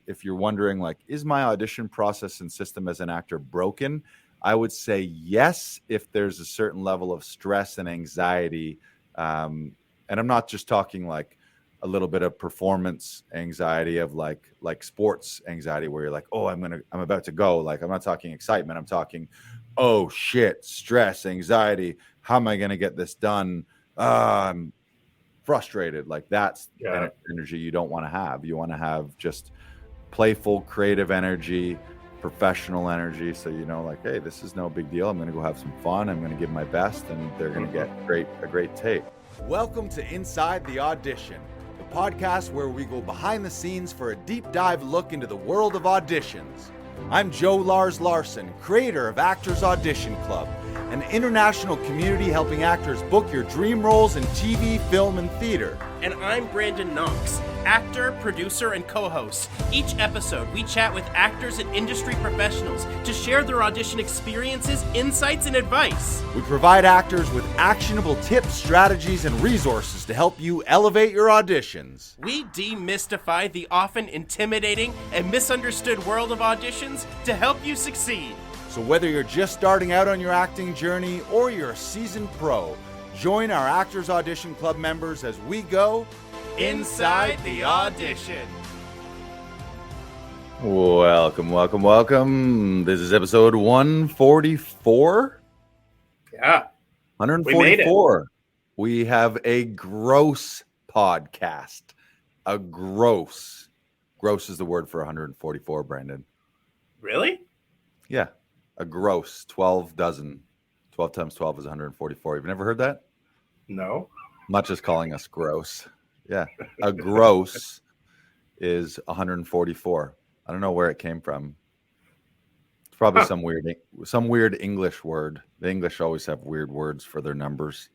if you're wondering, like, is my audition process and system as an actor broken? I would say yes, if there's a certain level of stress and anxiety. And I'm not just talking like a little bit of performance anxiety of like sports anxiety where you're like, oh, I'm about to go. Like, I'm not talking excitement. I'm talking, oh shit, stress, anxiety. How am I going to get this done? I'm frustrated. Like, that's energy you don't want to have. You want to have just playful, creative energy, professional energy. So, like, hey, this is no big deal. I'm going to go have some fun. I'm going to give my best, and they're going to get a great tape. Welcome to Inside The Audition, the podcast where we go behind the scenes for a deep dive look into the world of auditions. I'm Joe Lars Larson, creator of Actors Audition Club, an international community helping actors book your dream roles in TV, film, and theater. And I'm Brandon Knox, actor, producer, and co-host. Each episode, we chat with actors and industry professionals to share their audition experiences, insights, and advice. We provide actors with actionable tips, strategies, and resources to help you elevate your auditions. We demystify the often intimidating and misunderstood world of auditions to help you succeed. So whether you're just starting out on your acting journey or you're a seasoned pro, join our Actors Audition Club members as we go Inside the Audition. Welcome. This is episode 144. Yeah. 144. We have a gross podcast. A gross. Gross is the word for 144, Brandon. Really? Yeah. A gross. 12 dozen. 12 times 12 is 144. You've never heard that? No. Not just calling us gross. Yeah. A gross is 144. I don't know where it came from. It's probably some weird English word. The English always have weird words for their numbers.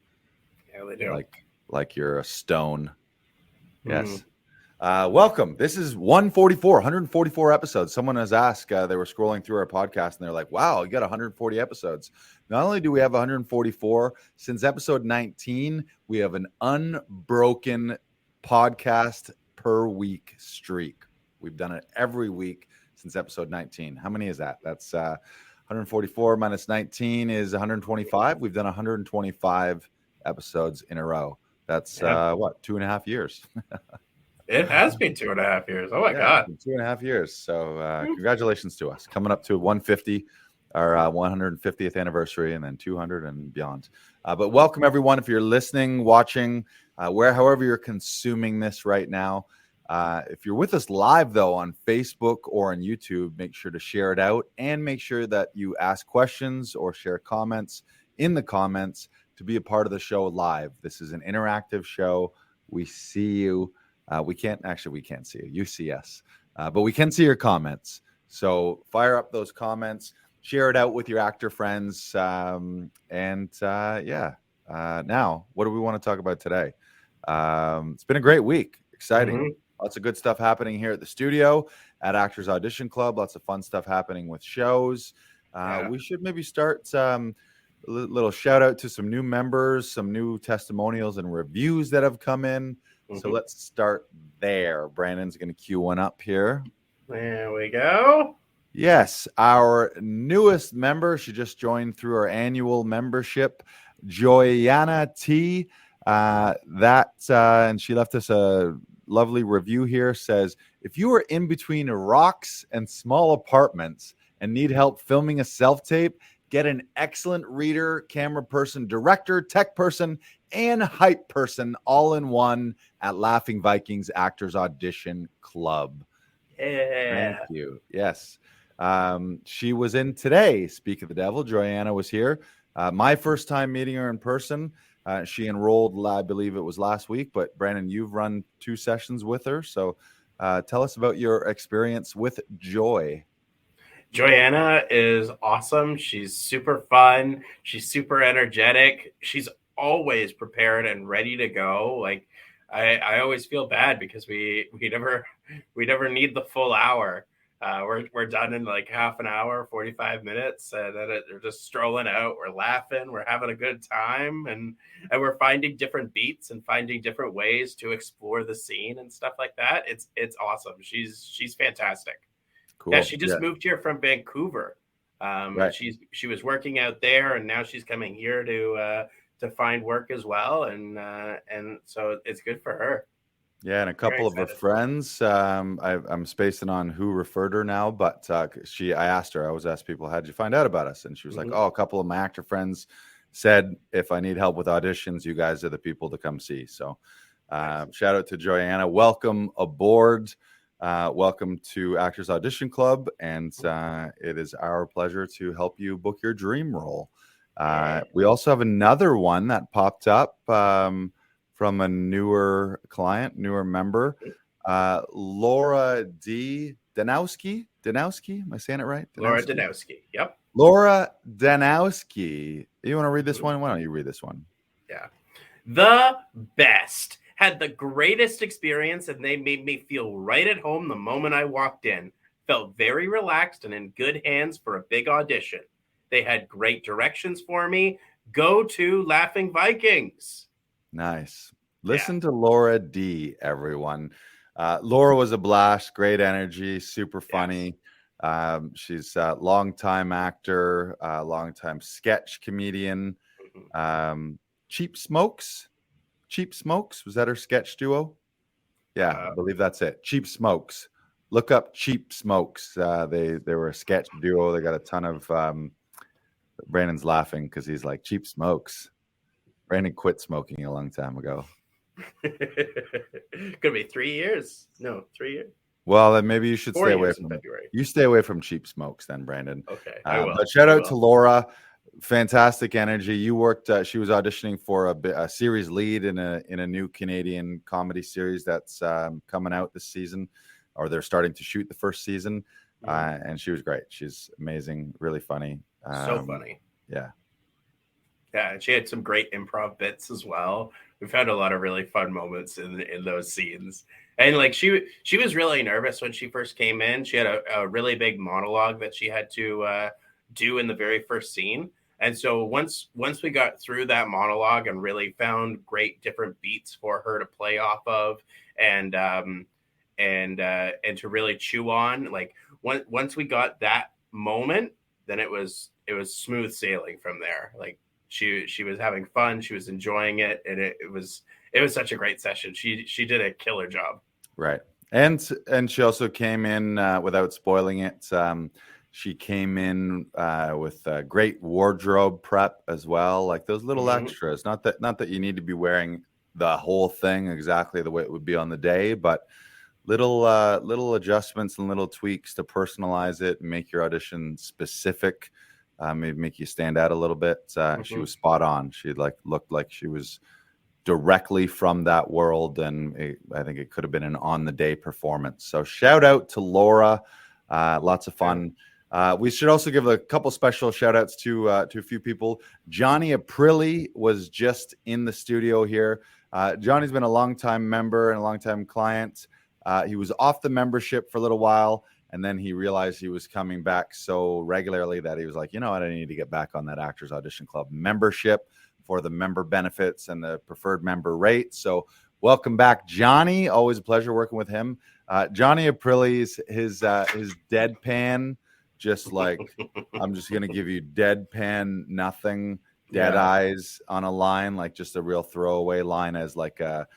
Yeah, they do. Like you're a stone. Yes. Welcome. This is 144 episodes. Someone has asked, they were scrolling through our podcast and they're like, wow, you got 140 episodes. Not only do we have 144, since episode 19, we have an unbroken podcast per week streak. We've done it every week since episode 19. How many is that? That's 144 minus 19 is 125. We've done 125 episodes in a row. That's 2.5 years. It has been 2.5 years. Oh my God. 2.5 years. So congratulations to us. Coming up to 150, our 150th anniversary, and then 200 and beyond. But welcome everyone. If you're listening, watching, however you're consuming this right now. If you're with us live though on Facebook or on YouTube, make sure to share it out and make sure that you ask questions or share comments in the comments to be a part of the show live. This is an interactive show. We see you. We can't see you. You see us, but we can see your comments. So fire up those comments, share it out with your actor friends. Now, what do we want to talk about today? It's been a great week. Exciting. Mm-hmm. Lots of good stuff happening here at the studio at Actors Audition Club. Lots of fun stuff happening with shows. We should maybe start a little shout out to some new members, some new testimonials and reviews that have come in. So let's start there. Brandon's going to cue one up here. There we go. Yes, our newest member. She just joined through our annual membership, Joyana T. And she left us a lovely review here. Says, if you are in between rocks and small apartments and need help filming a self-tape, get an excellent reader, camera person, director, tech person, and hype person all in one at Laughing Vikings Actors Audition Club. Yeah. Thank you. Yes. She was in today. Speak of the devil. Joyana was here. My first time meeting her in person. She enrolled, I believe it was last week, but Brandon, you've run 2 sessions with her. So tell us about your experience with Joy. Joyana is awesome. She's super fun. She's super energetic. She's always prepared and ready to go. Like I always feel bad because we never need the full hour. We're done in like half an hour, 45 minutes, and then they're just strolling out. We're laughing, we're having a good time, and we're finding different beats and finding different ways to explore the scene and stuff like that. It's awesome. She's fantastic. Cool. Yeah, she just moved here from Vancouver. Right. She was working out there, and now she's coming here to find work as well, and so it's good for her. Yeah, and a couple of her friends. I'm spacing on who referred her now, but I asked her. I always ask people, "How'd you find out about us?" And she was like, "Oh, a couple of my actor friends said if I need help with auditions, you guys are the people to come see." So, shout out to Joyana. Welcome aboard. Welcome to Actors Audition Club, and it is our pleasure to help you book your dream role. We also have another one that popped up from a newer client, newer member, Laura D. Danowski. Danowski, am I saying it right? Danowski? Laura Danowski. Yep. Laura Danowski. You want to read this one? Why don't you read this one? Yeah. The best. Had the greatest experience, and they made me feel right at home the moment I walked in. Felt very relaxed and in good hands for a big audition. They had great directions for me. Go to Laughing Vikings. Nice. Listen to Laura D, everyone. Laura was a blast, great energy, super funny. Yes. She's a longtime actor, longtime sketch comedian. Cheap Smokes. Cheap Smokes, was that her sketch duo? Yeah, I believe that's it. Cheap Smokes. Look up Cheap Smokes. They were a sketch duo. They got a ton of Brandon's laughing because he's like, Cheap Smokes. Brandon quit smoking a long time ago. Could be 3 years. No, 3 years. Well, then maybe you should stay away from February. You stay away from Cheap Smokes then, Brandon. Okay, I will. But shout out to Laura. Fantastic energy. You worked. She was auditioning for a series lead in a new Canadian comedy series that's coming out this season, or they're starting to shoot the first season. And she was great. She's amazing, really funny. So funny. Yeah. Yeah, and she had some great improv bits as well. We've had a lot of really fun moments in those scenes. And like she was really nervous when she first came in. She had a really big monologue that she had to do in the very first scene. And so once we got through that monologue and really found great different beats for her to play off of and to really chew on, like once we got that moment, then it was smooth sailing from there. Like she was having fun, she was enjoying it, and it was such a great session. She did a killer job. Right. And she also came in without spoiling it. She came in with a great wardrobe prep as well, like those little extras. Not that you need to be wearing the whole thing exactly the way it would be on the day, but little adjustments and little tweaks to personalize it and make your audition specific, maybe make you stand out a little bit. She was spot on. She looked like she was directly from that world, and I think it could have been an on the day performance. So shout out to Laura. Lots of fun. We should also give a couple special shout outs to a few people. Johnny Aprilli was just in the studio here. Johnny's been a longtime member and a longtime client. He was off the membership for a little while, and then he realized he was coming back so regularly that he was like, you know what, I need to get back on that Actors Audition Club membership for the member benefits and the preferred member rate. So welcome back, Johnny. Always a pleasure working with him. Johnny Aprilli's his deadpan, just like, I'm just going to give you deadpan, nothing, dead eyes on a line, like just a real throwaway line as like a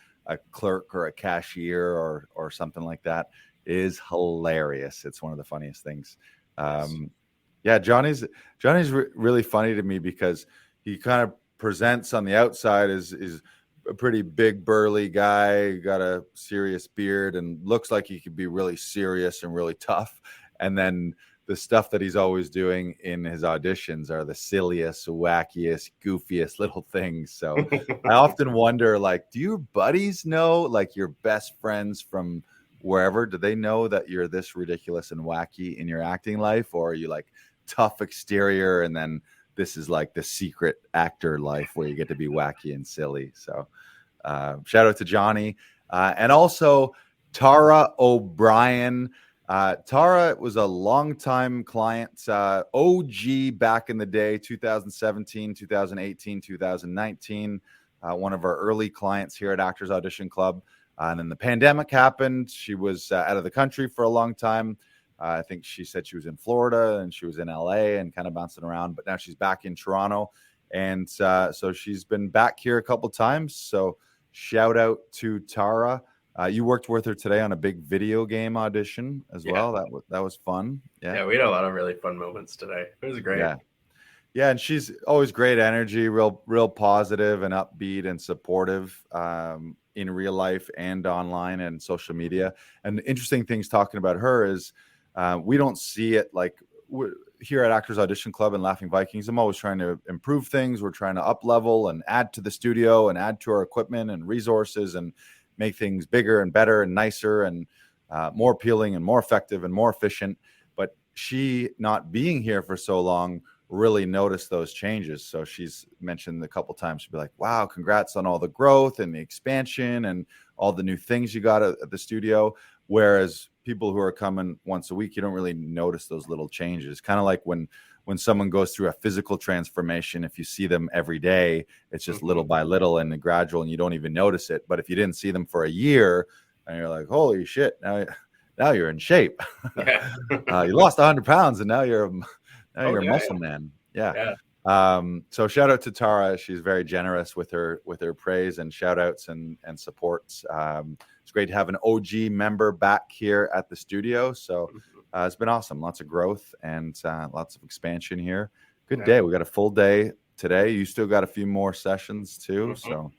clerk or a cashier or something like that, is hilarious. It's one of the funniest things. Yeah, Johnny's really funny to me because he kind of presents on the outside as a pretty big burly guy, got a serious beard and looks like he could be really serious and really tough. And then the stuff that he's always doing in his auditions are the silliest, wackiest, goofiest little things. So I often wonder, like, do your buddies know, like your best friends from wherever, do they know that you're this ridiculous and wacky in your acting life? Or are you like tough exterior and then this is like the secret actor life where you get to be wacky and silly? So shout out to Johnny. And also Tara O'Brien. Tara was a longtime client, OG back in the day, 2017, 2018, 2019, one of our early clients here at Actors Audition Club. And then the pandemic happened. She was out of the country for a long time. I think she said she was in Florida and she was in LA and kind of bouncing around, but now she's back in Toronto. And so she's been back here a couple times. So shout out to Tara. You worked with her today on a big video game audition as well. That was fun. Yeah, we had a lot of really fun moments today. It was great. Yeah, and she's always great energy, real positive and upbeat and supportive in real life and online and social media. And interesting things talking about her is we don't see it like here at Actors Audition Club and Laughing Vikings. I'm always trying to improve things. We're trying to up level and add to the studio and add to our equipment and resources and make things bigger and better and nicer and more appealing and more effective and more efficient. But she not being here for so long really noticed those changes. So she's mentioned a couple times, she'd be like, wow, congrats on all the growth and the expansion and all the new things you got at the studio. Whereas people who are coming once a week, you don't really notice those little changes. Kind of like when someone goes through a physical transformation, if you see them every day, it's just little by little and gradual and you don't even notice it. But if you didn't see them for a year and you're like, holy shit, now you're in shape. You lost 100 pounds and now you're a muscle man. Yeah. So shout out to Tara. She's very generous with her praise and shout outs and supports. It's great to have an OG member back here at the studio. So it's been awesome. Lots of growth and lots of expansion here. Good day. We got a full day today. You still got a few more sessions too. So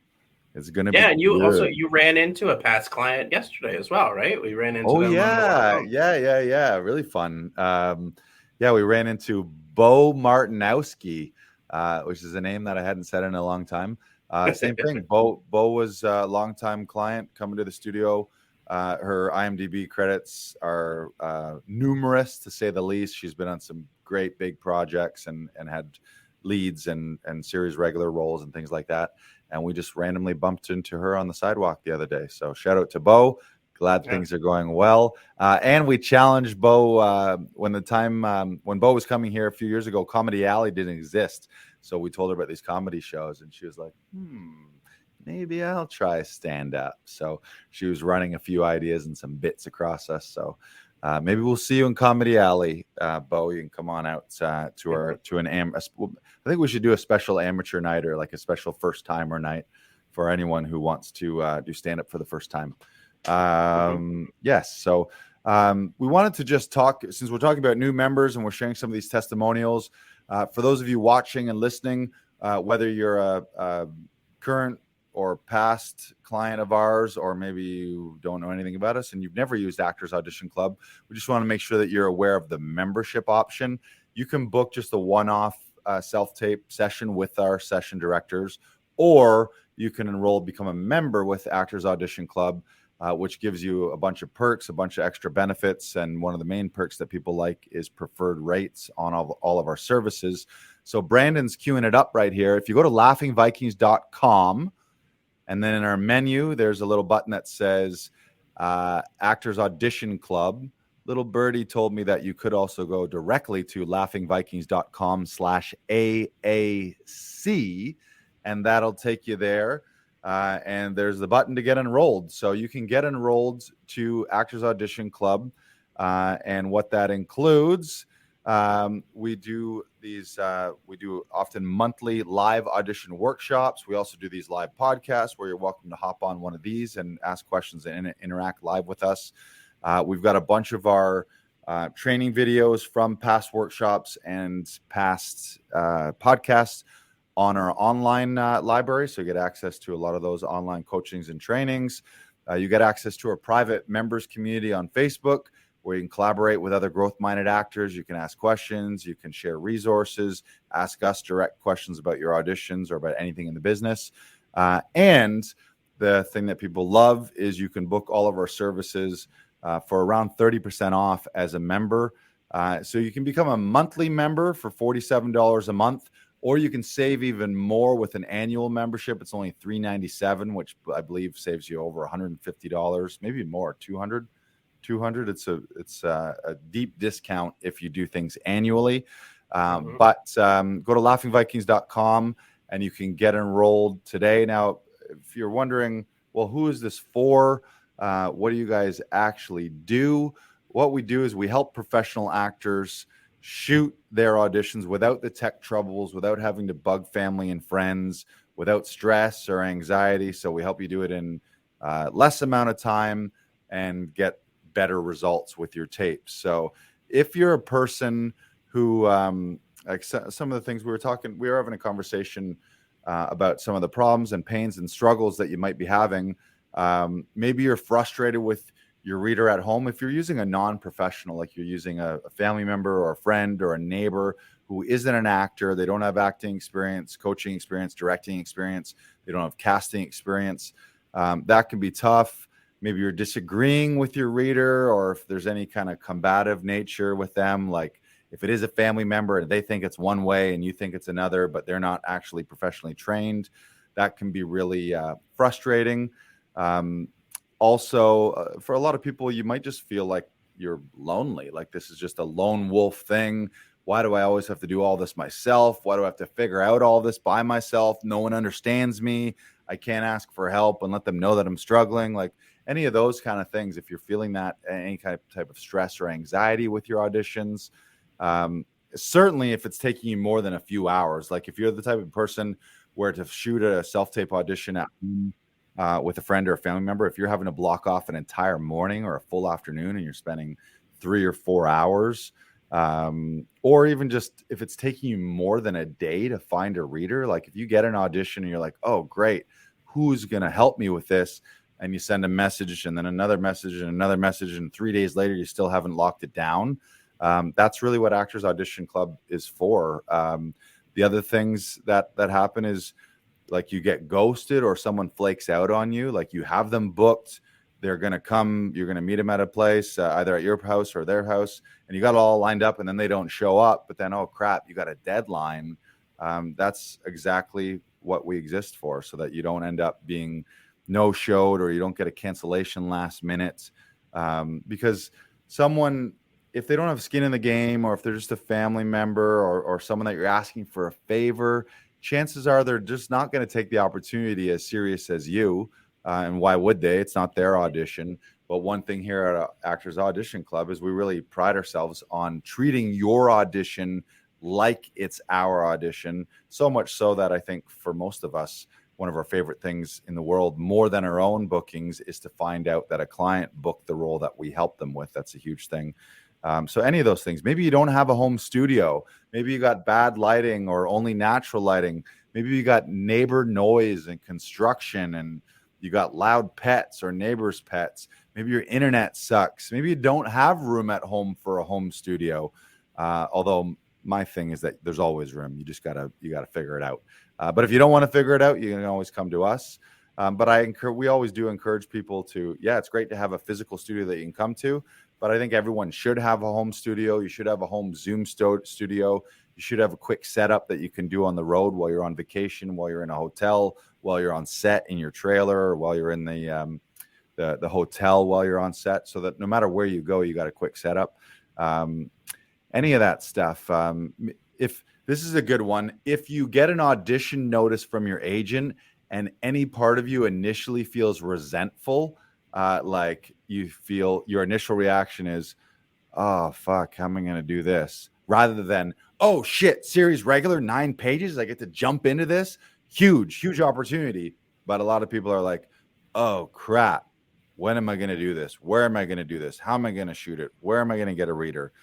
it's going to be and you good. you ran into a past client yesterday as well, right? We ran into them. Yeah. Really fun. We ran into Bo Martinowski, which is a name that I hadn't said in a long time. Same thing. Bo was a longtime client coming to the studio. Her IMDb credits are numerous, to say the least. She's been on some great big projects and had leads and series regular roles and things like that. And we just randomly bumped into her on the sidewalk the other day. So shout out to Bo. Glad things are going well. And we challenged Bo when Bo was coming here a few years ago. Comedy Alley didn't exist. So we told her about these comedy shows and she was like, maybe I'll try stand up. So she was running a few ideas and some bits across us. So maybe we'll see you in Comedy Alley, Bo. You can come on out I think we should do a special amateur night or like a special first timer night for anyone who wants to do stand up for the first time. Yes. So we wanted to just talk, since we're talking about new members and we're sharing some of these testimonials, for those of you watching and listening, whether you're a current or past client of ours, or maybe you don't know anything about us and you've never used Actors Audition Club, we just want to make sure that you're aware of the membership option. You can book just a one-off self-tape session with our session directors, or you can become a member with Actors Audition Club, which gives you a bunch of perks, a bunch of extra benefits. And one of the main perks that people like is preferred rates on all of our services. So Brandon's queuing it up right here. If you go to laughingvikings.com, and then in our menu, there's a little button that says Actors Audition Club. Little birdie told me that you could also go directly to laughingvikings.com/AAC, and that'll take you there. And there's the button to get enrolled. So you can get enrolled to Actors Audition Club. And what that includes, we do often monthly live audition workshops. We also do these live podcasts where you're welcome to hop on one of these and ask questions and interact live with us. We've got a bunch of our training videos from past workshops and past podcasts on our online library. So you get access to a lot of those online coachings and trainings. You get access to our private members community on Facebook, where you can collaborate with other growth-minded actors. You can ask questions, you can share resources, ask us direct questions about your auditions or about anything in the business. And the thing that people love is you can book all of our services for around 30% off as a member. So you can become a monthly member for $47 a month, or you can save even more with an annual membership. It's only $397, which I believe saves you over $150, maybe more, $200. $200. It's a deep discount if you do things annually. Mhm. But go to laughingvikings.com and you can get enrolled today. Now, if you're wondering, well, who is this for? What do you guys actually do? What we do is we help professional actors shoot their auditions without the tech troubles, without having to bug family and friends, without stress or anxiety. So we help you do it in less amount of time and get better results with your tapes. So if you're a person who, like some of the things we were having a conversation about some of the problems and pains and struggles that you might be having. Maybe you're frustrated with your reader at home. If you're using a non-professional, like you're using a family member or a friend or a neighbor who isn't an actor, they don't have acting experience, coaching experience, directing experience, they don't have casting experience, that can be tough. Maybe you're disagreeing with your reader, or if there's any kind of combative nature with them, like if it is a family member and they think it's one way and you think it's another, but they're not actually professionally trained, that can be really frustrating. Also, for a lot of people, you might just feel like you're lonely, like this is just a lone wolf thing. Why do I always have to do all this myself? Why do I have to figure out all this by myself? No one understands me. I can't ask for help and let them know that I'm struggling. Like any of those kind of things, if you're feeling that, any kind of type of stress or anxiety with your auditions, certainly if it's taking you more than a few hours, like if you're the type of person where to shoot a self-tape audition at home with a friend or a family member, if you're having to block off an entire morning or a full afternoon and you're spending 3 or 4 hours, or even just if it's taking you more than a day to find a reader, like if you get an audition and you're like, oh, great, who's going to help me with this? And you send a message and then another message and another message, and 3 days later, you still haven't locked it down. That's really what Actors Audition Club is for. The other things that happen is like you get ghosted or someone flakes out on you. Like you have them booked, they're going to come, you're going to meet them at a place, either at your house or their house, and you got it all lined up and then they don't show up. But then, oh crap, you got a deadline. That's exactly what we exist for, so that you don't end up being no-showed or you don't get a cancellation last minute. Because someone, if they don't have skin in the game, or if they're just a family member or someone that you're asking for a favor, chances are they're just not going to take the opportunity as serious as you. And why would they? It's not their audition. But one thing here at Actors Audition Club is we really pride ourselves on treating your audition like it's our audition. So much so that I think for most of us, one of our favorite things in the world, more than our own bookings, is to find out that a client booked the role that we helped them with. That's a huge thing. So any of those things, maybe you don't have a home studio, maybe you got bad lighting or only natural lighting, maybe you got neighbor noise and construction, and you got loud pets or neighbors' pets, maybe your internet sucks, maybe you don't have room at home for a home studio. Although my thing is that there's always room. You just gotta figure it out. But if you don't want to figure it out, you can always come to us. But we always do encourage people to, it's great to have a physical studio that you can come to, but I think everyone should have a home studio. You should have a home Zoom studio. You should have a quick setup that you can do on the road while you're on vacation, while you're in a hotel, while you're on set in your trailer, or while you're in the hotel while you're on set, so that no matter where you go, you got a quick setup. Any of that stuff. If this is a good one, if you get an audition notice from your agent and any part of you initially feels resentful, like you feel your initial reaction is, oh, fuck, how am I going to do this? Rather than, oh, shit, series regular, 9 pages, I get to jump into this. Huge opportunity. But a lot of people are like, oh, crap, when am I going to do this? Where am I going to do this? How am I going to shoot it? Where am I going to get a reader?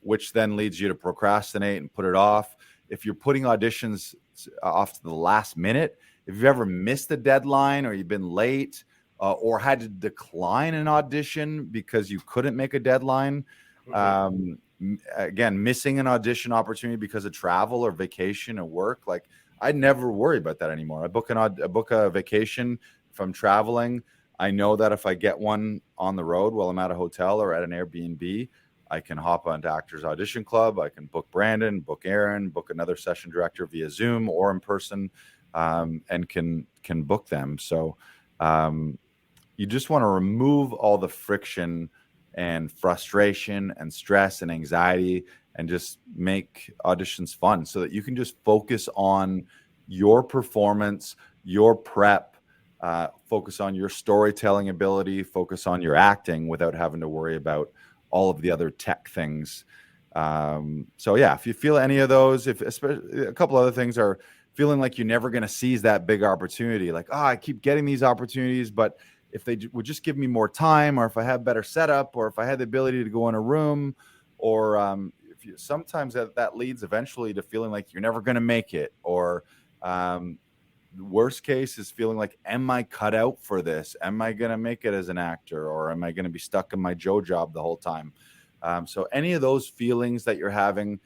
Which then leads you to procrastinate and put it off. If you're putting auditions off to the last minute, if you've ever missed a deadline or you've been late or had to decline an audition because you couldn't make a deadline, again, missing an audition opportunity because of travel or vacation or work, like I never worry about that anymore. I book a vacation if I'm traveling. I know that if I get one on the road while I'm at a hotel or at an Airbnb, I can hop onto Actors Audition Club. I can book Brandon, book Aaron, book another session director via Zoom or in person, and can book them. So you just want to remove all the friction and frustration and stress and anxiety, and just make auditions fun so that you can just focus on your performance, your prep, focus on your storytelling ability, focus on your acting without having to worry about all of the other tech things. So yeah, if you feel any of those, if especially a couple other things are feeling like you're never going to seize that big opportunity, like, oh, I keep getting these opportunities, but if they would just give me more time, or if I have better setup, or if I had the ability to go in a room, or if you, sometimes that leads eventually to feeling like you're never going to make it, or the worst case is feeling like, am I cut out for this? Am I going to make it as an actor, or am I going to be stuck in my Joe job the whole time? So any of those feelings that you're having,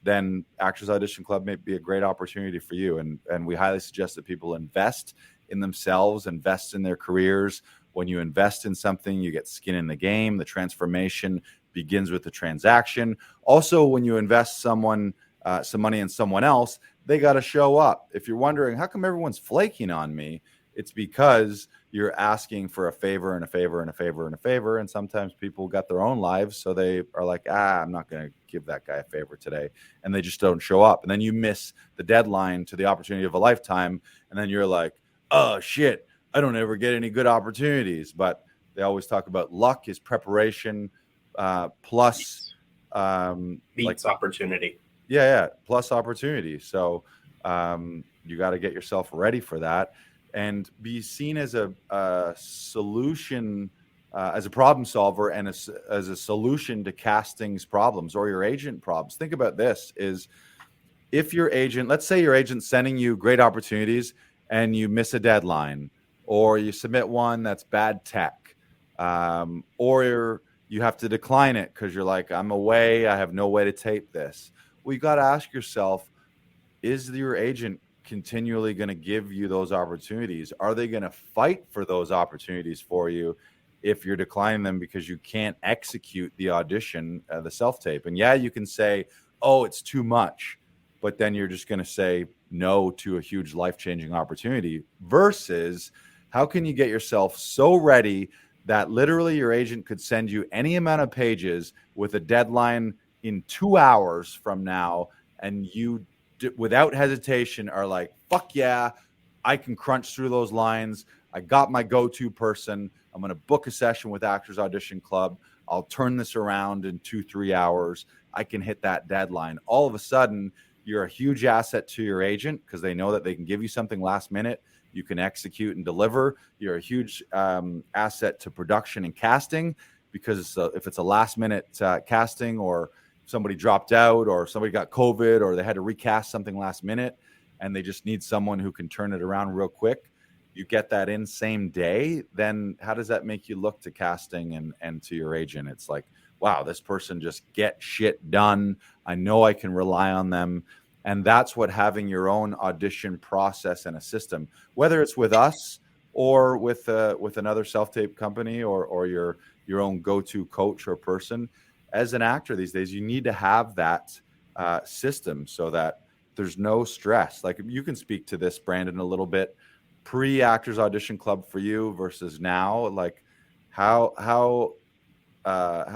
then Actors Audition Club may be a great opportunity for you. And we highly suggest that people invest in themselves, invest in their careers. When you invest in something, you get skin in the game. The transformation begins with the transaction. Also, when you invest some money in someone else, they got to show up. If you're wondering, how come everyone's flaking on me? It's because you're asking for a favor and a favor and a favor and a favor. And sometimes people got their own lives. So they are like, I'm not going to give that guy a favor today. And they just don't show up. And then you miss the deadline to the opportunity of a lifetime. And then you're like, oh, shit, I don't ever get any good opportunities. But they always talk about luck is preparation plus beats opportunity. Yeah, plus opportunity. So you got to get yourself ready for that and be seen as a solution, as a problem solver, and as a solution to casting's problems or your agent problems. Think about this: is if your agent, let's say your agent's sending you great opportunities and you miss a deadline, or you submit one that's bad tech, or you have to decline it because you're like, I'm away, I have no way to tape this. Well, you got to ask yourself, is your agent continually going to give you those opportunities? Are they going to fight for those opportunities for you if you're declining them because you can't execute the audition, the self-tape? And yeah, you can say, oh, it's too much, but then you're just going to say no to a huge life-changing opportunity. Versus, how can you get yourself so ready that literally your agent could send you any amount of pages with a deadline in 2 hours from now, and you without hesitation are like, fuck yeah, I can crunch through those lines. I got my go-to person. I'm going to book a session with Actors Audition Club. I'll turn this around in 2-3 hours. I can hit that deadline. All of a sudden, you're a huge asset to your agent because they know that they can give you something last minute. You can execute and deliver. You're a huge asset to production and casting, because if it's a last minute casting, or somebody dropped out, or somebody got COVID, or they had to recast something last minute and they just need someone who can turn it around real quick, you get that in same day, then how does that make you look to casting and to your agent? It's like, wow, this person just get shit done. I know I can rely on them. And that's what having your own audition process and a system, whether it's with us or with another self-tape company, or your own go-to coach or person. As an actor these days, you need to have that system so that there's no stress. Like, you can speak to this, Brandon, a little bit, pre-Actors Audition Club for you versus now. Like, how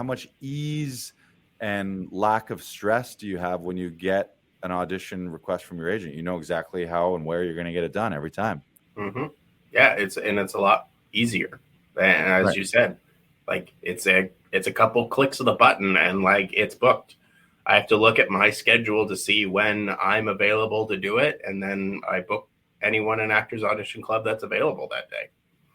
much ease and lack of stress do you have when you get an audition request from your agent? You know exactly how and where you're going to get it done every time. Mm-hmm. Yeah, it's a lot easier. And as right. You said, like, it's a couple clicks of the button and like it's booked. I have to look at my schedule to see when I'm available to do it, and then I book anyone in Actors Audition Club that's available that day.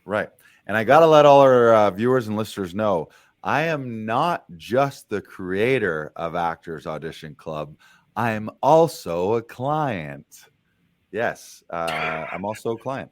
Right. And I got to let all our viewers and listeners know, I am not just the creator of Actors Audition Club. I am also a client. Yes, I'm also a client.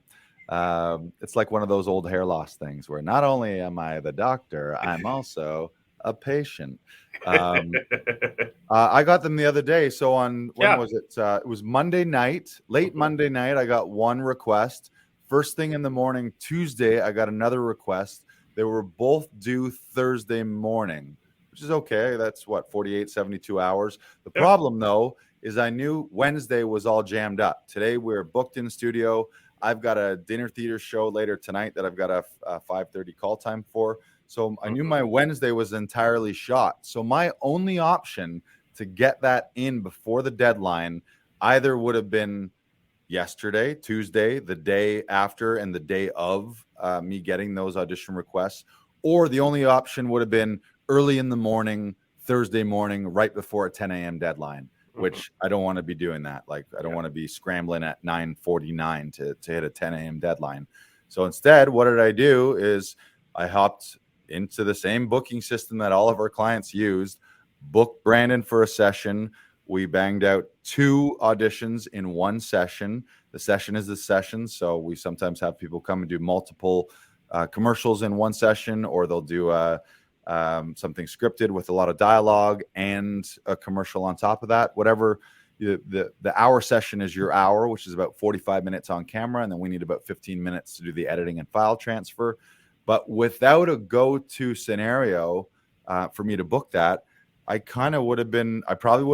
It's like one of those old hair loss things where not only am I the doctor, I'm also a patient. I got them the other day. So when was it? It was Monday night, late Monday night. I got one request. First thing in the morning, Tuesday, I got another request. They were both due Thursday morning, which is okay. That's 48, 72 hours. The problem, though, is I knew Wednesday was all jammed up. Today, we're booked in studio. I've got a dinner theater show later tonight that I've got a 5:30 call time for. So I knew my Wednesday was entirely shot. So my only option to get that in before the deadline either would have been yesterday, Tuesday, the day after, and the day of me getting those audition requests, or the only option would have been early in the morning, Thursday morning, right before a 10 a.m. deadline, which I don't want to be doing that. Like, I don't want to be scrambling at 9:49 to hit a 10 a.m. deadline. So instead, what did I do is I hopped into the same booking system that all of our clients used, booked Brandon for a session. We banged out 2 auditions in one session. The session is the session. So we sometimes have people come and do multiple commercials in one session, or they'll do something scripted with a lot of dialogue and a commercial on top of that. Whatever the hour session is your hour, which is about 45 minutes on camera. And then we need about 15 minutes to do the editing and file transfer. But without a go-to scenario for me to book that, I probably would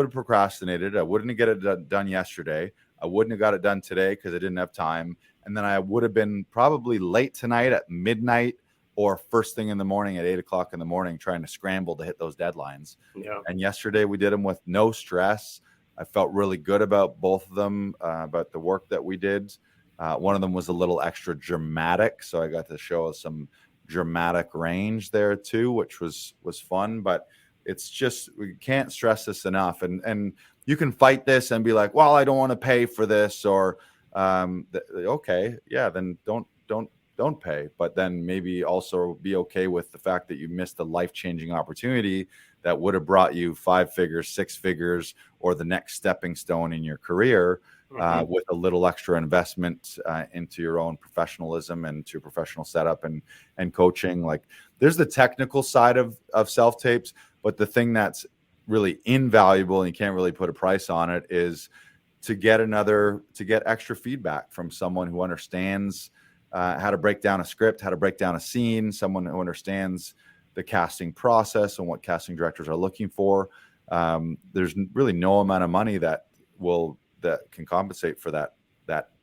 have procrastinated. I wouldn't have got it done yesterday. I wouldn't have got it done today because I didn't have time. And then I would have been probably late tonight at midnight or first thing in the morning at 8 o'clock in the morning trying to scramble to hit those deadlines. Yeah. And yesterday we did them with no stress. I felt really good about both of them, about the work that we did. One of them was a little extra dramatic, so I got to show some dramatic range there too, which was fun. But it's just, we can't stress this enough. And you can fight this and be like, well, I don't want to pay for this, or okay, yeah, then don't pay. But then maybe also be okay with the fact that you missed a life-changing opportunity that would have brought you 5 figures, 6 figures, or the next stepping stone in your career, with a little extra investment into your own professionalism and to professional setup and coaching. Like, there's the technical side of self-tapes, but the thing that's really invaluable and you can't really put a price on it is to get extra feedback from someone who understands how to break down a script, how to break down a scene, someone who understands the casting process and what casting directors are looking for. There's really no amount of money that can compensate for that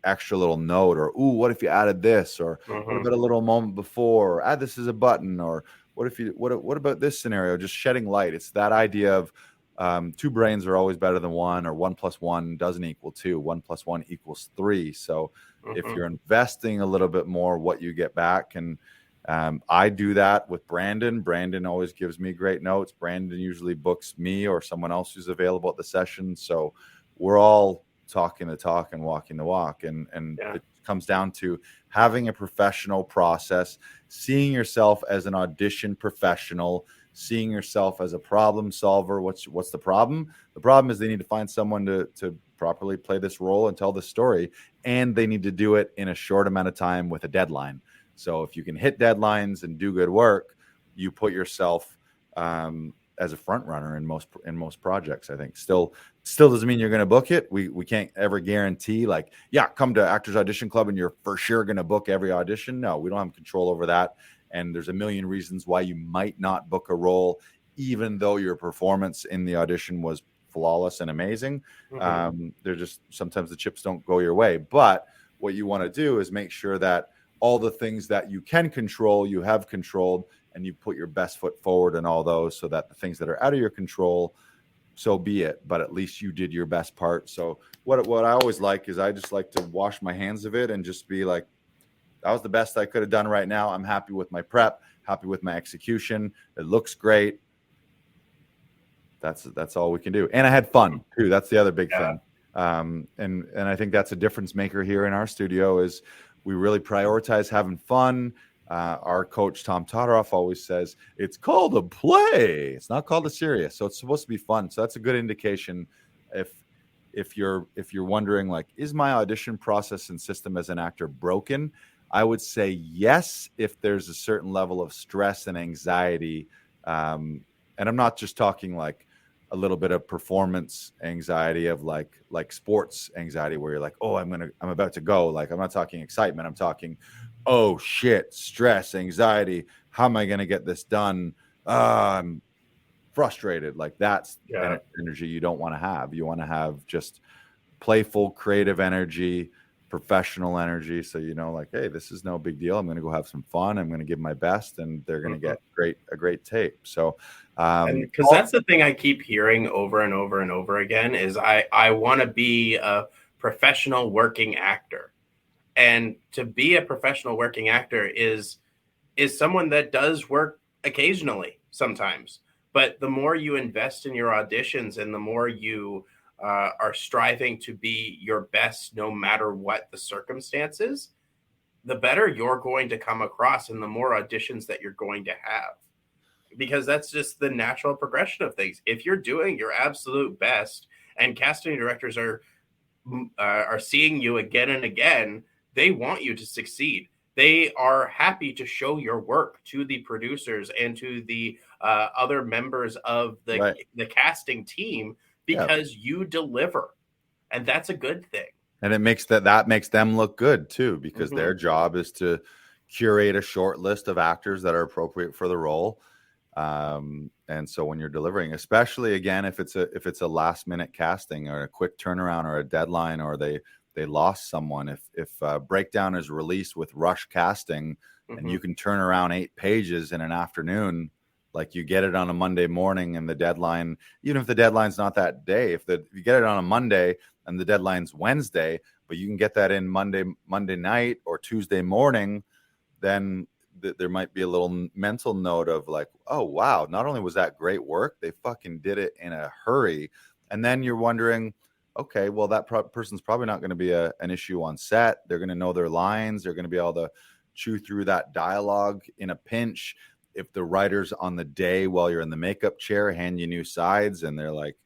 extra little note, or, ooh, what if you added this, or what about a little moment before, or add this as a button, or what about this scenario? Just shedding light. It's that idea of 2 brains are always better than 1, or 1 + 1 doesn't equal 2. 1 + 1 = 3. So if you're investing a little bit more, what you get back. And I do that with Brandon. Brandon always gives me great notes. Brandon usually books me or someone else who's available at the session. So we're all talking the talk and walking the walk. And it comes down to having a professional process, seeing yourself as an audition professional, seeing yourself as a problem solver. What's the problem? The problem is they need to find someone to properly play this role and tell this story, and they need to do it in a short amount of time with a deadline. So if you can hit deadlines and do good work, you put yourself as a front runner in most projects. I think still doesn't mean you're going to book it. We can't ever guarantee, like, yeah, come to Actors Audition Club and you're for sure going to book every audition. No, we don't have control over that. And there's a million reasons why you might not book a role, even though your performance in the audition was flawless and amazing. They're just, sometimes the chips don't go your way. But what you want to do is make sure that all the things that you can control, you have controlled, and you put your best foot forward in all those, so that the things that are out of your control, so be it. But at least you did your best part. So what I always like is, I just like to wash my hands of it and just be like, that was the best I could have done right now. I'm happy with my prep, happy with my execution. It looks great. That's all we can do. And I had fun too. That's the other big thing. And I think that's a difference maker here in our studio, is we really prioritize having fun. Our coach, Tom Todoroff, always says it's called a play. It's not called a serious. So it's supposed to be fun. So that's a good indication. If you're wondering, like, is my audition process and system as an actor broken? I would say yes, if there's a certain level of stress and anxiety. And I'm not just talking like a little bit of performance anxiety of like sports anxiety, where you're like, oh, I'm about to go. Like, I'm not talking excitement. I'm talking, oh shit, stress, anxiety. How am I going to get this done? I'm frustrated. Like, that's energy you don't want to have. You want to have just playful, creative energy, professional energy. So, like, hey, this is no big deal. I'm going to go have some fun. I'm going to give my best, and they're going to get a great tape. So, and because that's the thing I keep hearing over and over and over again is I want to be a professional working actor. And to be a professional working actor is someone that does work occasionally sometimes. But the more you invest in your auditions and the more you are striving to be your best no matter what the circumstances, the better you're going to come across and the more auditions that you're going to have. Because that's just the natural progression of things. If you're doing your absolute best and casting directors are seeing you again and again, they want you to succeed. They are happy to show your work to the producers and to the other members of the casting team because you deliver, and that's a good thing. And it makes that makes them look good too, because their job is to curate a short list of actors that are appropriate for the role. And so when you're delivering, especially again, if it's a last minute casting or a quick turnaround or a deadline, or they lost someone, if Breakdown is released with rush casting and you can turn around 8 pages in an afternoon, like you get it on a Monday morning and the deadline, even if the deadline's not that day, if you get it on a Monday and the deadline's Wednesday, but you can get that in Monday night or Tuesday morning, then there might be a little mental note of like, oh, wow, not only was that great work, they fucking did it in a hurry. And then you're wondering, okay, well, that person's probably not going to be an issue on set. They're going to know their lines. They're going to be able to chew through that dialogue in a pinch. If the writers on the day while you're in the makeup chair hand you new sides and they're like,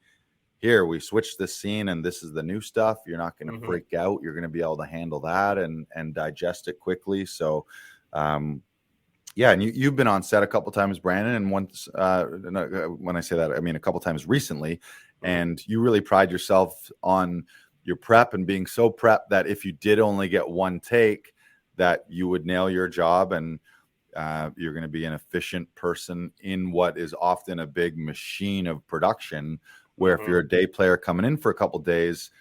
here, we switched this scene and this is the new stuff, you're not going to freak out. You're going to be able to handle that and digest it quickly. So, yeah, and you've been on set a couple times, Brandon, and once when I say that, I mean a couple times recently, and you really pride yourself on your prep and being so prepped that if you did only get one take, that you would nail your job and you're going to be an efficient person in what is often a big machine of production, where if you're a day player coming in for a couple days,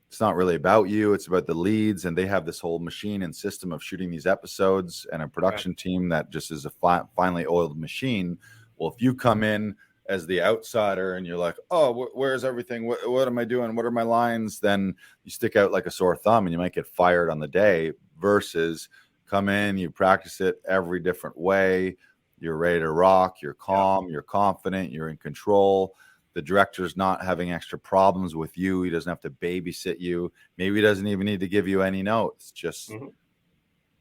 it's not really about you. It's about the leads, and they have this whole machine and system of shooting these episodes and a production team that just is a finely oiled machine. Well, if you come in as the outsider and you're like, oh, where's everything? What am I doing? What are my lines? Then you stick out like a sore thumb and you might get fired on the day, versus come in, you practice it every different way. You're ready to rock. You're calm. You're confident. You're in control. The director's not having extra problems with you. He doesn't have to babysit you. Maybe he doesn't even need to give you any notes. Just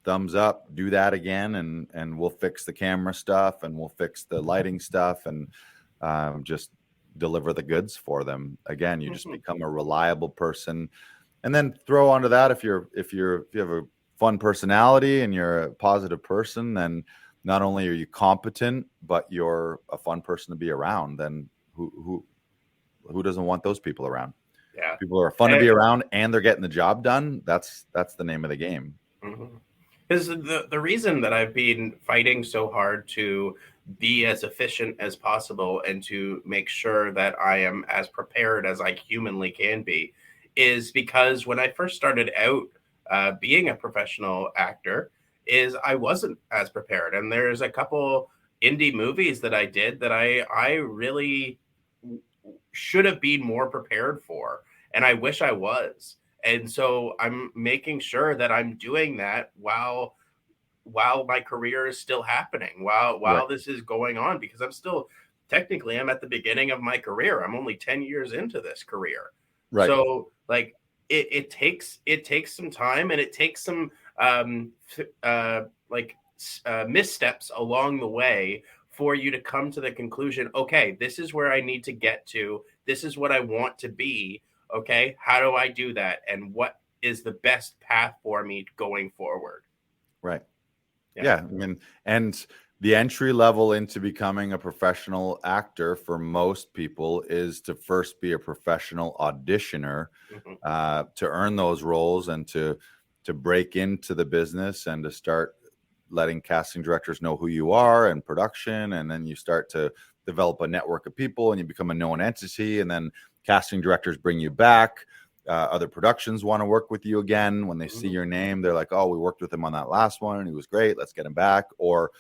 thumbs up, do that again, and we'll fix the camera stuff and we'll fix the lighting stuff and just deliver the goods for them. Again, you just become a reliable person. And then throw onto that, if you have a fun personality and you're a positive person, then not only are you competent, but you're a fun person to be around. Then who doesn't want those people around? Yeah, people are fun to be around and they're getting the job done. That's the name of the game. Because the reason that I've been fighting so hard to be as efficient as possible and to make sure that I am as prepared as I humanly can be is because when I first started out being a professional actor, is I wasn't as prepared. And there's a couple indie movies that I did that I really should have been more prepared for, and I wish I was. And so I'm making sure that I'm doing that while my career is still happening, while this is going on, because I'm still technically I'm at the beginning of my career. I'm only 10 years into this career. Right. So like it takes some time, and it takes some missteps along the way for you to come to the conclusion, okay, this is where I need to get to. This is what I want to be. Okay, how do I do that? And what is the best path for me going forward? Right. Yeah. I mean, and the entry level into becoming a professional actor for most people is to first be a professional auditioner, to earn those roles and to break into the business and to start letting casting directors know who you are and production. And then you start to develop a network of people and you become a known entity. And then casting directors bring you back. Other productions want to work with you again. When they see Mm-hmm. your name, they're like, oh, we worked with him on that last one and he was great, let's get him back. Or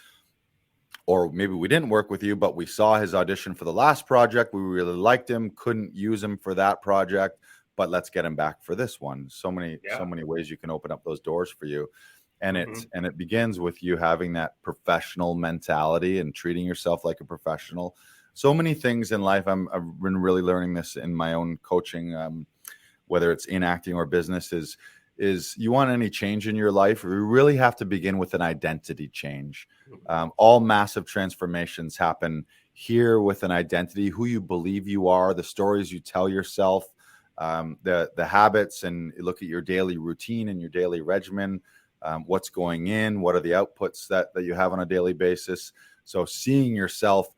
maybe we didn't work with you, but we saw his audition for the last project, we really liked him, couldn't use him for that project, but let's get him back for this one. So many ways you can open up those doors for you. And it begins with you having that professional mentality and treating yourself like a professional. So many things in life, I've been really learning this in my own coaching, whether it's in acting or business, is you want any change in your life, you really have to begin with an identity change. All massive transformations happen here with an identity, who you believe you are, the stories you tell yourself, the habits, and look at your daily routine and your daily regimen, what's going in, what are the outputs that you have on a daily basis. So seeing yourself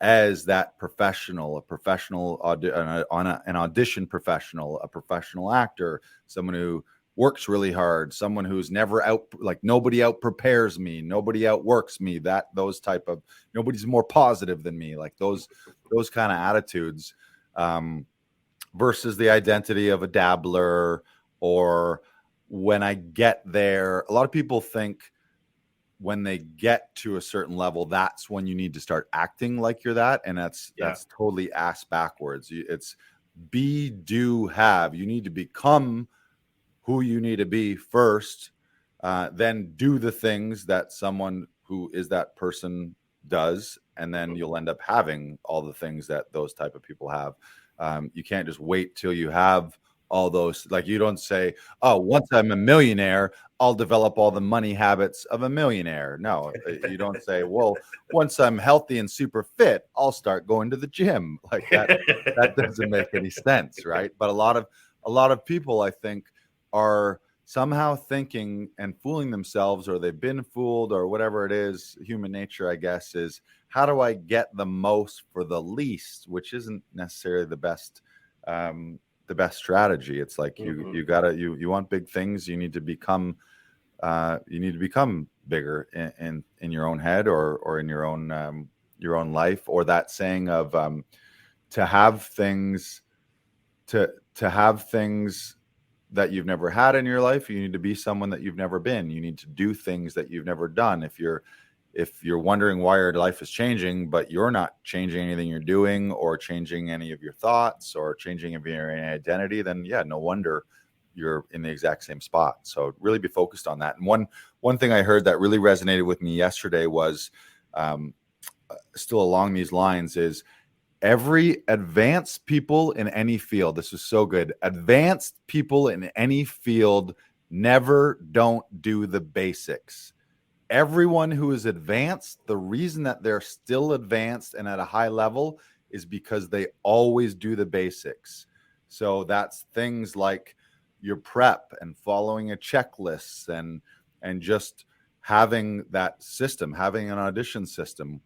as that professional, an audition professional, a professional actor, someone who works really hard, someone who's never out, like nobody out prepares me, nobody outworks me, those type of, nobody's more positive than me, like those kind of attitudes, versus the identity of a dabbler. Or when I get there, a lot of people think when they get to a certain level, that's when you need to start acting like you're that. And that's totally ass backwards. It's be, do, have. You need to become who you need to be first, then do the things that someone who is that person does, and then you'll end up having all the things that those type of people have. You can't just wait till you have all those. Like, you don't say, oh, once I'm a millionaire, I'll develop all the money habits of a millionaire. No, you don't say, well, once I'm healthy and super fit, I'll start going to the gym. Like that doesn't make any sense, right? But a lot of people, I think, are somehow thinking and fooling themselves, or they've been fooled, or whatever it is. Human nature, I guess, is how do I get the most for the least, which isn't necessarily the best strategy. It's like you want big things, you need to become bigger in your own head, or in your own life. Or that saying of to have things that you've never had in your life, you need to be someone that you've never been. You need to do things that you've never done. If you're wondering why your life is changing, but you're not changing anything you're doing, or changing any of your thoughts, or changing your identity, then no wonder you're in the exact same spot. So really be focused on that. And one thing I heard that really resonated with me yesterday was, still along these lines, is every advanced people in any field, this is so good, advanced people in any field never don't do the basics. Everyone who is advanced, the reason that they're still advanced and at a high level is because they always do the basics. So that's things like your prep and following a checklist, and just having that system, having an audition system.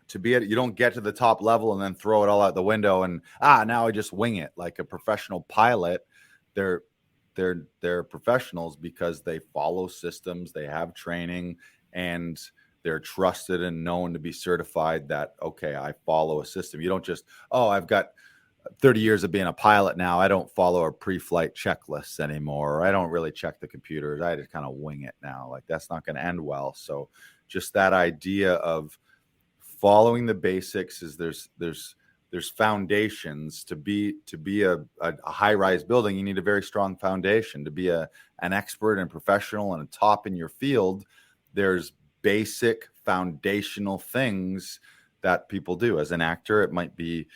To be you don't get to the top level and then throw it all out the window and now I just wing it. Like a professional pilot, they're professionals because they follow systems, they have training, and they're trusted and known to be certified that, okay, I follow a system. You don't just, I've got 30 years of being a pilot now, I don't follow a pre-flight checklist anymore, or I don't really check the computers, I just kind of wing it now. Like, that's not going to end well. So just that idea of following the basics is there's foundations. To be a high-rise building, you need a very strong foundation. To be an expert and professional and a top in your field, there's basic foundational things that people do. As an actor, it might be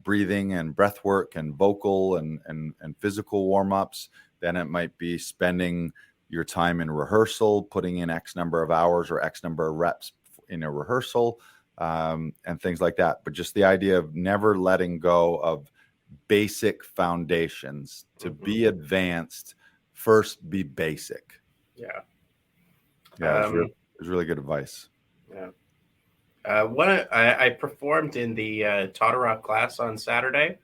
breathing and breath work and vocal and physical warm-ups. Then it might be spending your time in rehearsal, putting in X number of hours or X number of reps in a rehearsal, and things like that. But just the idea of never letting go of basic foundations. To be advanced, first be basic. It was really good advice. I performed in the Totorock class on Saturday.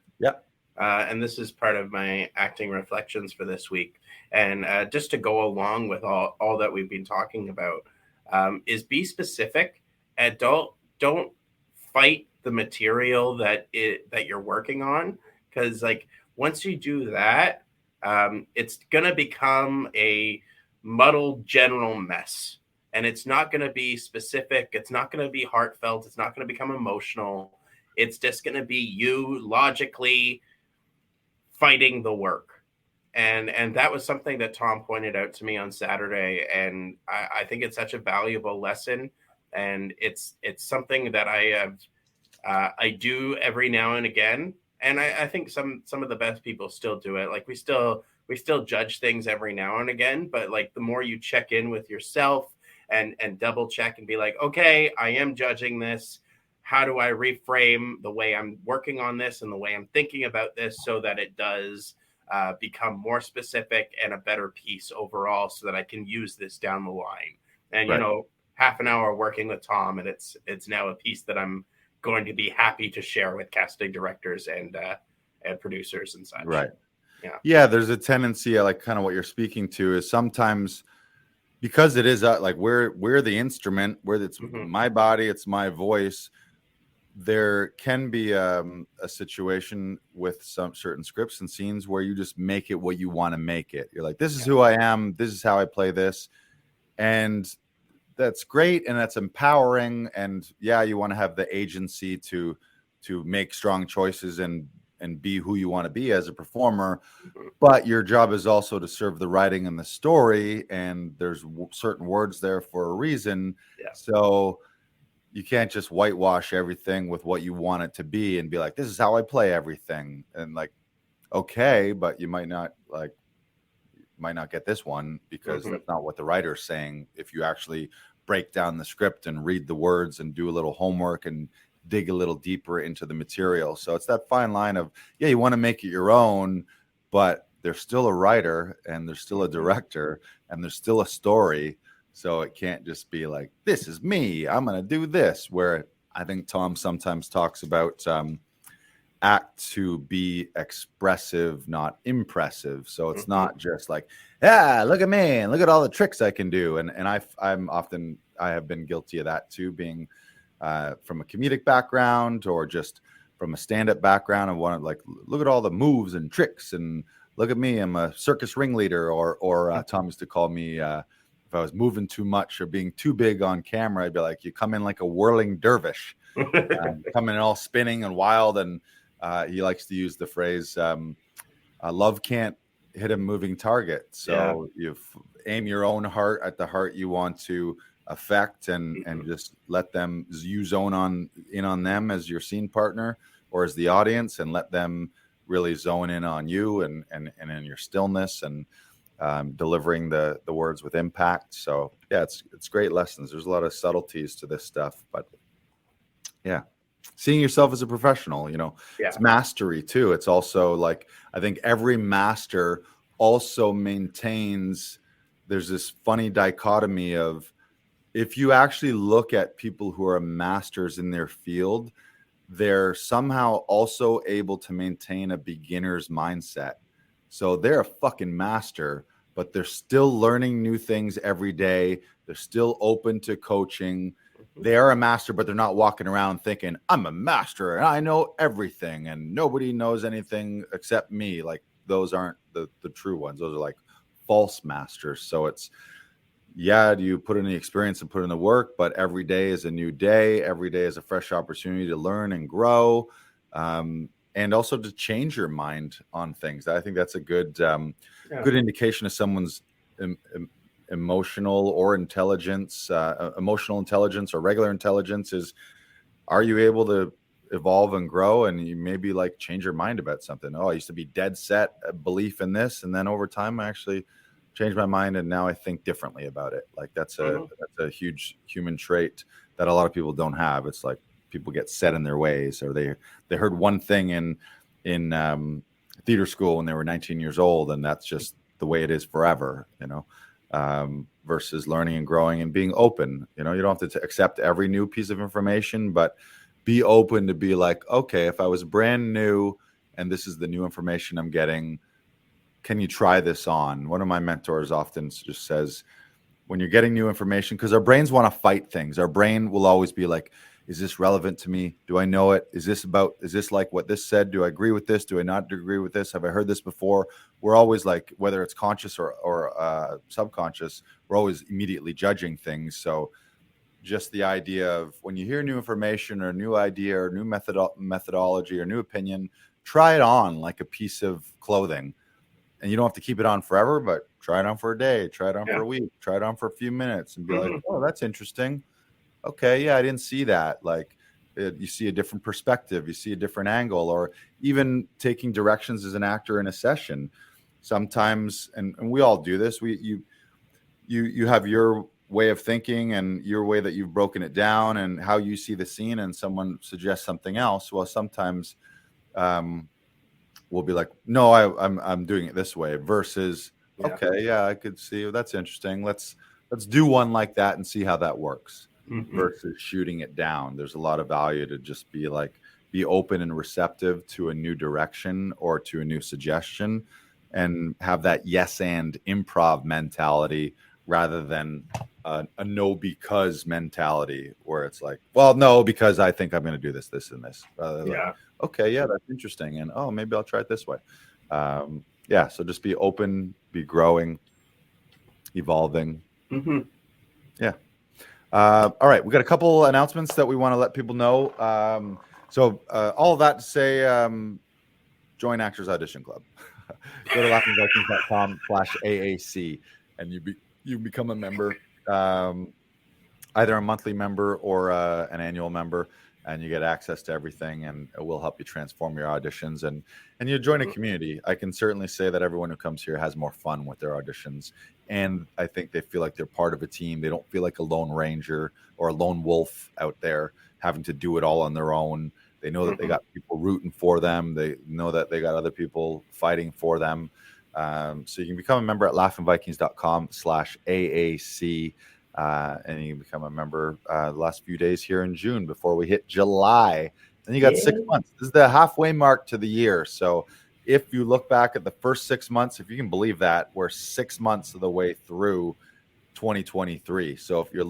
And this is part of my acting reflections for this week. And just to go along with all that we've been talking about, is be specific and don't fight the material that you're working on. Because like once you do that, it's going to become a muddled general mess. And it's not going to be specific. It's not going to be heartfelt. It's not going to become emotional. It's just going to be you logically fighting the work. And that was something that Tom pointed out to me on Saturday. And I think it's such a valuable lesson. And it's something that I do every now and again. And I think some of the best people still do it. Like we still judge things every now and again, but like the more you check in with yourself and double check and be like, okay, I am judging this. How do I reframe the way I'm working on this and the way I'm thinking about this so that it does become more specific and a better piece overall, so that I can use this down the line. And, Right. Half an hour working with Tom, and it's now a piece that I'm going to be happy to share with casting directors and producers and such. Right. Yeah. Yeah. There's a tendency, like kind of what you're speaking to, is sometimes because it is like we're the instrument, where it's my body, it's my voice. There can be a situation with some certain scripts and scenes where you just make it what you want to make it. You're like, this is who I am. This is how I play this. And that's great. And that's empowering. And yeah, you want to have the agency to make strong choices and be who you want to be as a performer. But your job is also to serve the writing and the story. And there's certain words there for a reason. Yeah. So you can't just whitewash everything with what you want it to be and be like, this is how I play everything. And like, okay, but you might not get this one because that's not what the writer's saying. If you actually break down the script and read the words and do a little homework and dig a little deeper into the material. So it's that fine line of, yeah, you want to make it your own, but there's still a writer and there's still a director and there's still a story. So it can't just be like, this is me, I'm going to do this. Where I think Tom sometimes talks about act to be expressive, not impressive. So it's not just like, yeah, look at me and look at all the tricks I can do. And I have been guilty of that too, being from a comedic background or just from a stand-up background. I want to like, look at all the moves and tricks and look at me, I'm a circus ringleader. Or Tom used to call me, if I was moving too much or being too big on camera, I'd be like, you come in like a whirling dervish, coming in all spinning and wild. And he likes to use the phrase, love can't hit a moving target. So you aim your own heart at the heart you want to affect and just let them, you zone in on them as your scene partner or as the audience, and let them really zone in on you and in your stillness and delivering the words with impact. So yeah, it's great lessons. There's a lot of subtleties to this stuff, but yeah, seeing yourself as a professional, it's mastery too. It's also like, I think every master also maintains, there's this funny dichotomy of, if you actually look at people who are masters in their field, they're somehow also able to maintain a beginner's mindset. So they're a fucking master, but they're still learning new things every day. They're still open to coaching. They are a master, but they're not walking around thinking, I'm a master and I know everything and nobody knows anything except me. Like, those aren't the true ones. Those are like false masters. So it's, yeah, do you put in the experience and put in the work, but every day is a new day. Every day is a fresh opportunity to learn and grow. And also to change your mind on things. I think that's a good indication of someone's emotional intelligence or regular intelligence is, are you able to evolve and grow? And you maybe like change your mind about something. Oh, I used to be dead set belief in this. And then over time, I actually changed my mind. And now I think differently about it. Like that's a huge human trait that a lot of people don't have. It's like, people get set in their ways, or they heard one thing in theater school when they were 19 years old, and that's just the way it is forever, versus learning and growing and being open. You don't have to accept every new piece of information, but be open to be like, okay, if I was brand new and this is the new information I'm getting, can you try this on? One of my mentors often just says, when you're getting new information, because our brains want to fight things. Our brain will always be like, is this relevant to me? Do I know it? Is this like what this said? Do I agree with this? Do I not agree with this? Have I heard this before? We're always like, whether it's conscious or subconscious, we're always immediately judging things. So just the idea of when you hear new information or new idea or new methodology or new opinion, try it on like a piece of clothing. And you don't have to keep it on forever, but try it on for a day, try it on for a week, try it on for a few minutes and be like, oh, that's interesting. Okay, yeah, I didn't see that. Like you see a different perspective, you see a different angle, or even taking directions as an actor in a session. Sometimes, and we all do this, you have your way of thinking and your way that you've broken it down and how you see the scene, and someone suggests something else. Well, sometimes we'll be like, no, I'm doing it this way, versus okay, yeah, I could see that's interesting. Let's do one like that and see how that works. Versus shooting it down. There's a lot of value to just be open and receptive to a new direction or to a new suggestion, and have that yes and improv mentality rather than a no because mentality where it's like, well, no, because I think I'm going to do this, and this. Like, okay, yeah, that's interesting, and oh, maybe I'll try it this way. So just be open, be growing, evolving. Yeah. All right, we got a couple announcements that we want to let people know. All of that to say, join Actors Audition Club. Go to laughingvikings.com/AAC, and you become a member, either a monthly member or an annual member, and you get access to everything, and it will help you transform your auditions, and you join a community. I can certainly say that everyone who comes here has more fun with their auditions, and I think they feel like they're part of a team. They don't feel like a lone ranger or a lone wolf out there having to do it all on their own. They know that they got people rooting for them. They know that they got other people fighting for them. So you can become a member at laughingvikings.com/AAC. And you can become a member the last few days here in June before we hit July. Then you got 6 months. This is the halfway mark to the year. So if you look back at the first 6 months, if you can believe that, we're 6 months of the way through 2023. So if you're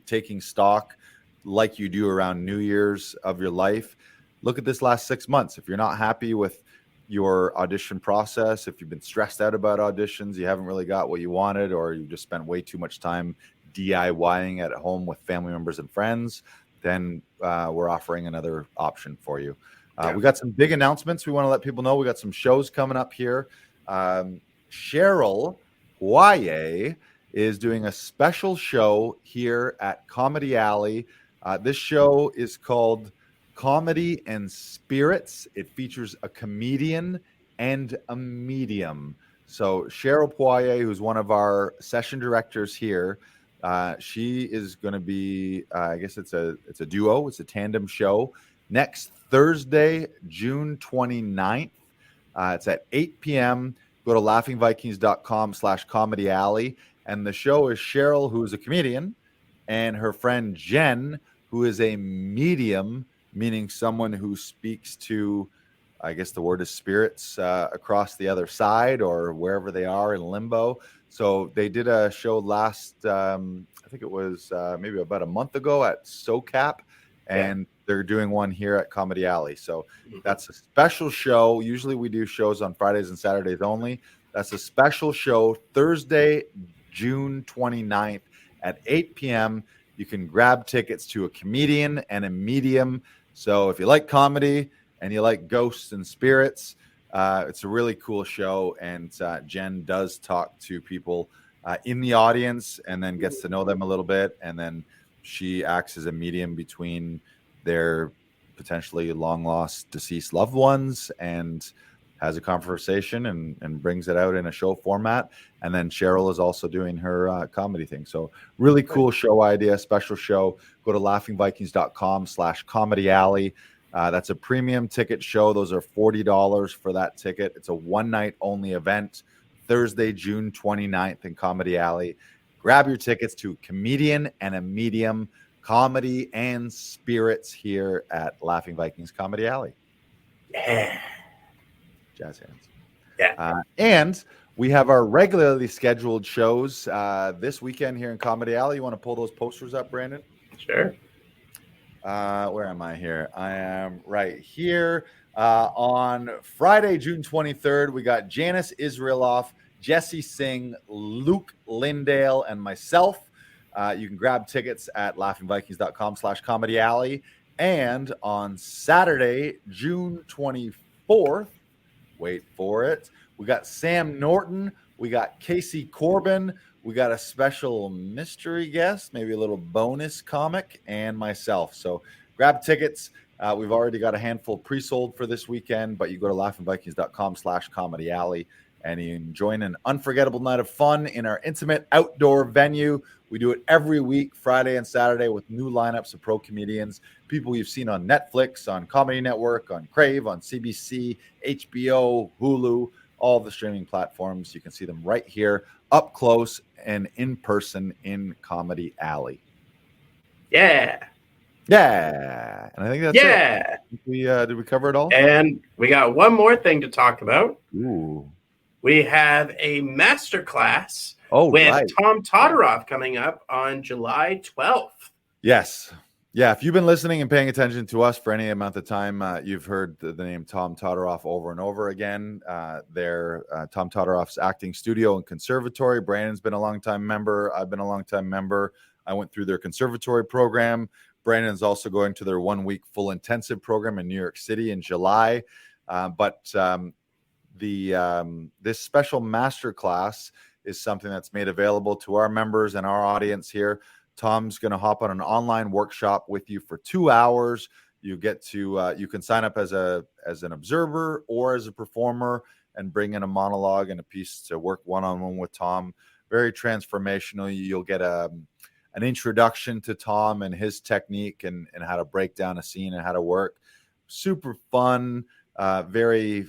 taking stock like you do around New Year's of your life, look at this last 6 months. If you're not happy with your audition process, if you've been stressed out about auditions, you haven't really got what you wanted, or you just spent way too much time DIYing at home with family members and friends, then we're offering another option for you. We got some big announcements we want to let people know. We got some shows coming up here. Cheryl Huaye is doing a special show here at Comedy Alley. This show is called Comedy and Spirits. It features a comedian and a medium. So Cheryl Poirier, who's one of our session directors here, she is going to be, I guess it's a duo. It's a tandem show next Thursday, June 29th. It's at 8 p.m. Go to laughingvikings.com/comedy alley. And the show is Cheryl, who is a comedian, and her friend Jen, who is a medium, meaning someone who speaks to, I guess the word is spirits, across the other side or wherever they are in limbo. So they did a show last, I think it was maybe about a month ago at SoCap, and they're doing one here at Comedy Alley. So that's a special show. Usually we do shows on Fridays and Saturdays only. That's a special show, Thursday, June 29th at 8 p.m. You can grab tickets to a comedian and a medium. So if you like comedy and you like ghosts and spirits, it's a really cool show. And Jen does talk to people in the audience and then gets to know them a little bit. And then she acts as a medium between their potentially long lost deceased loved ones and has a conversation and brings it out in a show format. And then Cheryl is also doing her comedy thing. So really cool show idea, special show. Go to laughingvikings.com/comedy alley. That's a premium ticket show. Those are $40 for that ticket. It's a one night only event, Thursday, June 29th in Comedy Alley. Grab your tickets to comedian and a medium, comedy and spirits here at Laughing Vikings Comedy Alley. Yeah. Jazz hands. Yeah. And we have our regularly scheduled shows this weekend here in Comedy Alley. You want to pull those posters up, Brandon? Sure. Where am I here? I am right here. On Friday, June 23rd, we got Janice Israeloff, Jesse Singh, Luke Lindale, and myself. You can grab tickets at laughingvikings.com/comedy alley. And on Saturday, June 24th, wait for it, we got Sam Norton, we got Casey Corbin, we got a special mystery guest, maybe a little bonus comic, and myself. So grab tickets. We've already got a handful pre-sold for this weekend, but you go to laughingvikings.com/comedy alley and you can join an unforgettable night of fun in our intimate outdoor venue. We do it every week, Friday and Saturday, with new lineups of pro comedians, people you've seen on Netflix, on Comedy Network, on Crave, on CBC, HBO, Hulu, all the streaming platforms. You can see them right here, up close and in person in Comedy Alley. Yeah. Yeah. And I think that's it. Did we cover it all? And we got one more thing to talk about. Ooh. We have a masterclass with Tom Todoroff coming up on July 12th. Yes. Yeah, if you've been listening and paying attention to us for any amount of time, you've heard the name Tom Todoroff over and over again. They're Tom Todoroff's acting studio and conservatory. Brandon's been a longtime member. I've been a longtime member. I went through their conservatory program. Brandon's also going to their 1 week full intensive program in New York City in July. This special masterclass is something that's made available to our members and our audience here. Tom's going to hop on an online workshop with you for 2 hours. You get to you can sign up as an observer or as a performer and bring in a monologue and a piece to work one-on-one with Tom. Very transformational. You'll get an introduction to Tom and his technique and how to break down a scene and how to work. Super fun. Very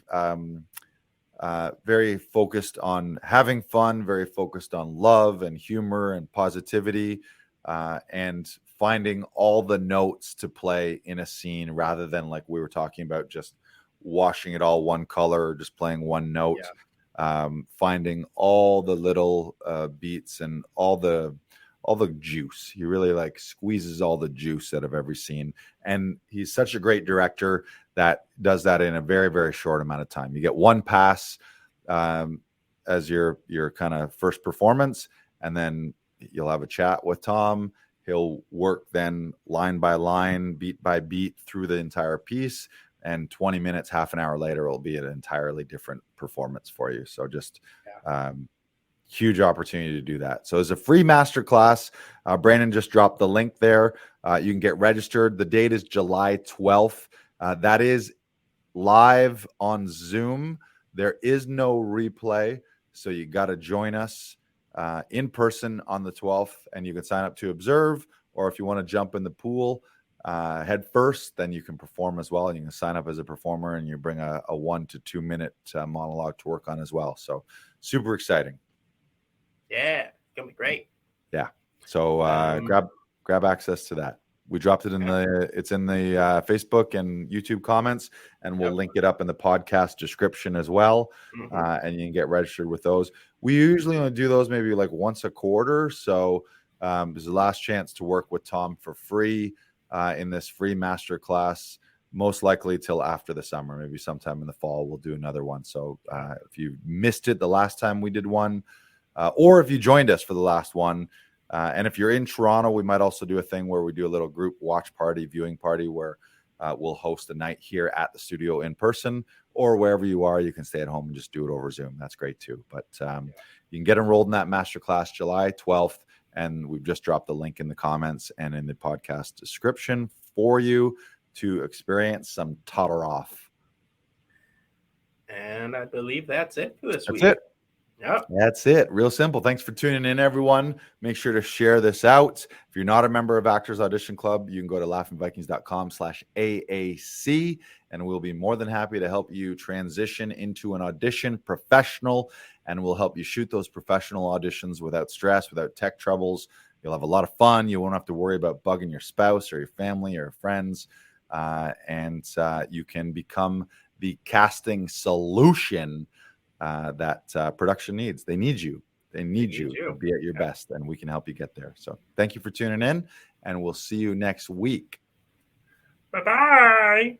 focused on having fun. Very focused on love and humor and positivity. And finding all the notes to play in a scene rather than, like we were talking about, just washing it all one color or just playing one note. Finding all the little beats and all the juice. He really squeezes all the juice out of every scene. And he's such a great director that does that in a very, very short amount of time. You get one pass as your kind of first performance, and then you'll have a chat with Tom. He'll work then line by line, beat by beat through the entire piece. And 20 minutes, half an hour later, it'll be an entirely different performance for you. So just huge opportunity to do that. So it's a free masterclass. Brandon just dropped the link there. You can get registered. The date is July 12th. That is live on Zoom. There is no replay. So you got to join us in person on the 12th, and you can sign up to observe, or if you want to jump in the pool head first, then you can perform as well. And you can sign up as a performer, and you bring a 1 to 2 minute monologue to work on as well. So super exciting. Yeah, it's gonna be great. Yeah. So grab access to that. We dropped it in it's in the Facebook and YouTube comments, and we'll link it up in the podcast description as well. And you can get registered with those. We usually only do those maybe once a quarter. So there's the last chance to work with Tom for free in this free masterclass, most likely till after the summer, maybe sometime in the fall, we'll do another one. So if you missed it the last time we did one, or if you joined us for the last one, and if you're in Toronto, we might also do a thing where we do a little group watch party, viewing party, where we'll host a night here at the studio in person, or wherever you are, you can stay at home and just do it over Zoom. That's great too. But you can get enrolled in that masterclass July 12th, and we've just dropped the link in the comments and in the podcast description for you to experience some Todoroff. And I believe that's it for this week. That's it. Yep. That's it. Real simple. Thanks for tuning in, everyone. Make sure to share this out. If you're not a member of Actors Audition Club, you can go to laughingvikings.com/AAC, and we'll be more than happy to help you transition into an audition professional, and we'll help you shoot those professional auditions without stress, without tech troubles. You'll have a lot of fun. You won't have to worry about bugging your spouse or your family or friends, and you can become the casting solution that production needs. They need you. They need you to be at your best, and we can help you get there. So thank you for tuning in, and we'll see you next week. Bye-bye.